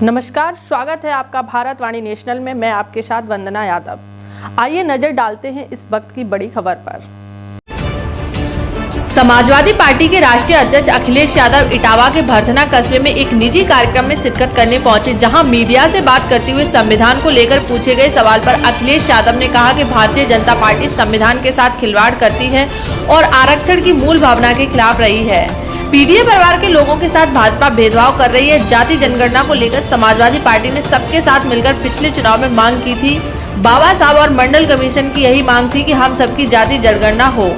नमस्कार, स्वागत है आपका भारतवाणी नेशनल में। मैं आपके साथ वंदना यादव। आइए नजर डालते हैं इस वक्त की बड़ी खबर पर। समाजवादी पार्टी के राष्ट्रीय अध्यक्ष अखिलेश यादव इटावा के भरथना कस्बे में एक निजी कार्यक्रम में शिरकत करने पहुंचे, जहां मीडिया से बात करते हुए संविधान को लेकर पूछे गए सवाल पर अखिलेश यादव ने कहा कि भारतीय जनता पार्टी संविधान के साथ खिलवाड़ करती है और आरक्षण की मूल भावना के खिलाफ रही है। पीडीए परिवार के लोगों के साथ भाजपा भेदभाव कर रही है। जाति जनगणना को लेकर समाजवादी पार्टी ने सबके साथ मिलकर पिछले चुनाव में मांग की थी। बाबा साहब और मंडल कमीशन की यही मांग थी कि हम सबकी जाति जनगणना हो।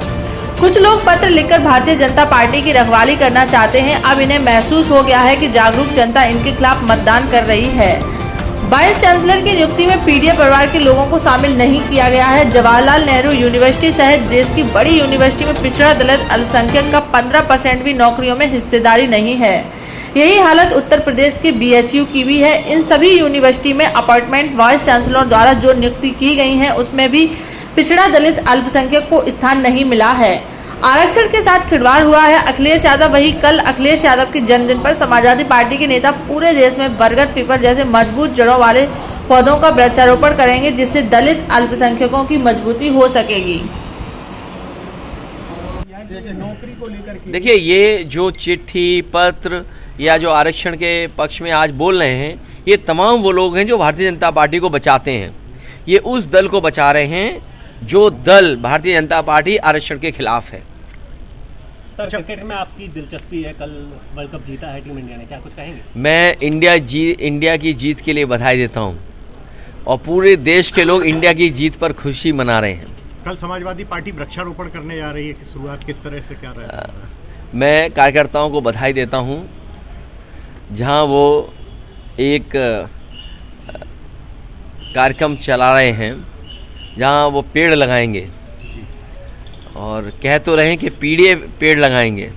कुछ लोग पत्र लिखकर भारतीय जनता पार्टी की रखवाली करना चाहते हैं। अब इन्हें महसूस हो गया है कि जागरूक जनता इनके खिलाफ मतदान कर रही है। वाइस चांसलर की नियुक्ति में पीडीए परिवार के लोगों को शामिल नहीं किया गया है। जवाहरलाल नेहरू यूनिवर्सिटी सहित देश की बड़ी यूनिवर्सिटी में पिछड़ा दलित अल्पसंख्यक का 15% भी नौकरियों में हिस्सेदारी नहीं है। यही हालत उत्तर प्रदेश के बीएचयू की भी है। इन सभी यूनिवर्सिटी में अपॉइंटमेंट वाइस चांसलर द्वारा जो नियुक्ति की गई है, उसमें भी पिछड़ा दलित अल्पसंख्यक को स्थान नहीं मिला है। आरक्षण के साथ खिलवाड़ हुआ है। अखिलेश यादव वही कल अखिलेश यादव के जन्मदिन पर समाजवादी पार्टी के नेता पूरे देश में बरगद पीपल जैसे मजबूत जड़ों वाले पौधों का वृक्षारोपण करेंगे, जिससे दलित अल्पसंख्यकों की मजबूती हो सकेगी। देखिए, ये जो चिट्ठी पत्र या जो आरक्षण के पक्ष में आज बोल रहे हैं, ये तमाम वो लोग हैं जो भारतीय जनता पार्टी को बचाते हैं। ये उस दल को बचा रहे हैं जो दल भारतीय जनता पार्टी आरक्षण के खिलाफ है। सर, क्रिकेट में आपकी दिलचस्पी है, कल वर्ल्ड कप जीता है टीम इंडिया ने, क्या कुछ कहेंगे? मैं इंडिया की जीत के लिए बधाई देता हूं और पूरे देश के लोग इंडिया की जीत पर खुशी मना रहे हैं। कल समाजवादी पार्टी वृक्षारोपण करने जा रही है, कि शुरुआत किस तरह से क्या रहा है? मैं कार्यकर्ताओं को बधाई देता हूं, जहां वो एक कार्यक्रम चला रहे हैं जहां वो पेड़ लगाएंगे और कह तो रहे हैं कि पीड़े पेड़ लगाएंगे।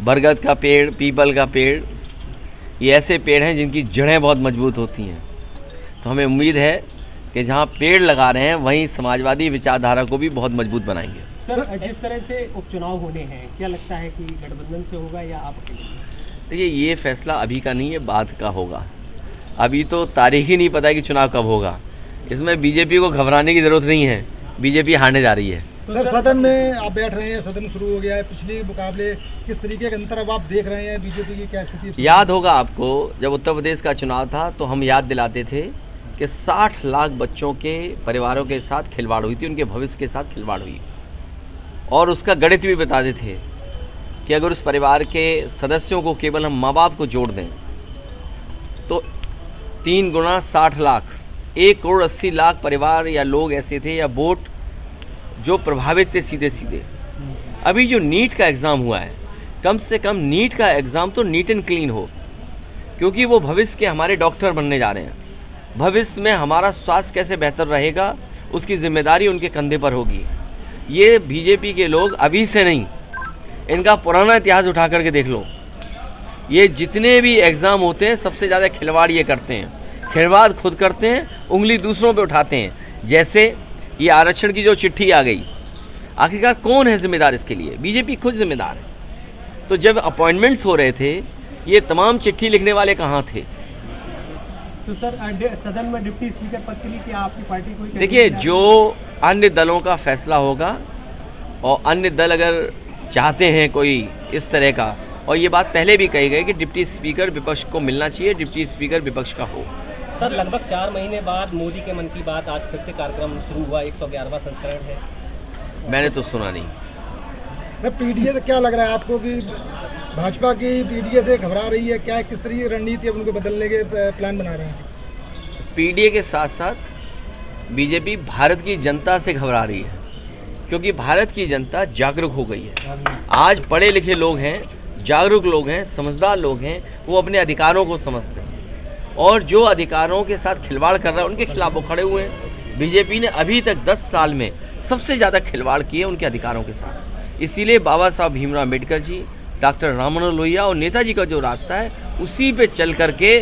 बरगद का पेड़, पीपल का पेड़, ये ऐसे पेड़ हैं जिनकी जड़ें बहुत मजबूत होती हैं। तो हमें उम्मीद है कि जहां पेड़ लगा रहे हैं वहीं समाजवादी विचारधारा को भी बहुत मजबूत बनाएंगे। सर, जिस तरह से उपचुनाव होने हैं, क्या लगता है कि गठबंधन से होगा या आप अकेले? देखिए, ये फैसला अभी का नहीं है, बाद का होगा। अभी तो तारीख ही नहीं पता है कि चुनाव कब होगा। इसमें बीजेपी को घबराने की ज़रूरत नहीं है, बीजेपी हारने जा रही है। तो सर, सदन में आप बैठ रहे हैं, सदन शुरू हो गया है, पिछले मुकाबले किस तरीके के अंतर अब आप देख रहे हैं? बीजेपी की क्या स्थिति? याद होगा आपको, जब उत्तर प्रदेश का चुनाव था तो हम याद दिलाते थे कि 60 लाख बच्चों के परिवारों के साथ खिलवाड़ हुई थी, उनके भविष्य के साथ खिलवाड़ हुई, और उसका गणित भी बताते थे कि अगर उस परिवार के सदस्यों को केवल हम माँ बाप को जोड़ दें तो 3 गुना 60 लाख, 1,80,00,000 परिवार या लोग ऐसे थे या वोट जो प्रभावित थे सीधे सीधे। अभी जो नीट का एग्ज़ाम हुआ है, कम से कम नीट का एग्ज़ाम तो नीट एंड क्लीन हो, क्योंकि वो भविष्य के हमारे डॉक्टर बनने जा रहे हैं। भविष्य में हमारा स्वास्थ्य कैसे बेहतर रहेगा, उसकी जिम्मेदारी उनके कंधे पर होगी। ये बीजेपी के लोग अभी से नहीं, इनका पुराना इतिहास उठा करके देख लो। ये जितने भी एग्ज़ाम होते हैं, सबसे ज़्यादा खिलवाड़ ये करते हैं। खिलवाड़ खुद करते हैं, उंगली दूसरों पे उठाते हैं। जैसे ये आरक्षण की जो चिट्ठी आ गई, आखिरकार कौन है जिम्मेदार इसके लिए? बीजेपी खुद जिम्मेदार है। तो जब अपॉइंटमेंट्स हो रहे थे, ये तमाम चिट्ठी लिखने वाले कहाँ थे? तो सर, सदन में डिप्टी स्पीकर पद के लिए क्या आपकी पार्टी को? देखिए, जो अन्य दलों का फैसला होगा, और अन्य दल अगर चाहते हैं कोई इस तरह का, और ये बात पहले भी कही गई कि डिप्टी स्पीकर विपक्ष को मिलना चाहिए, डिप्टी स्पीकर विपक्ष का हो। सर, लगभग 4 महीने बाद मोदी के मन की बात आज फिर से कार्यक्रम शुरू हुआ, 111वां संस्करण है। मैंने तो सुना नहीं। सर, पीडीए से क्या लग रहा है आपको कि भाजपा की पीडीए से घबरा रही है? क्या किस तरीके की रणनीति उनको बदलने के प्लान बना रहे हैं? पीडीए के साथ साथ बीजेपी भारत की जनता से घबरा रही है, क्योंकि भारत की जनता जागरूक हो गई है। आज पढ़े लिखे लोग हैं, जागरूक लोग हैं, समझदार लोग हैं, वो अपने अधिकारों को समझते हैं, और जो अधिकारों के साथ खिलवाड़ कर रहा है उनके खिलाफ वो खड़े हुए हैं। बीजेपी ने अभी तक 10 साल में सबसे ज़्यादा खिलवाड़ किए उनके अधिकारों के साथ। इसीलिए बाबा साहब भीमराव अम्बेडकर जी, डॉक्टर राम मनोहर लोहिया और नेताजी का जो रास्ता है, उसी पे चल करके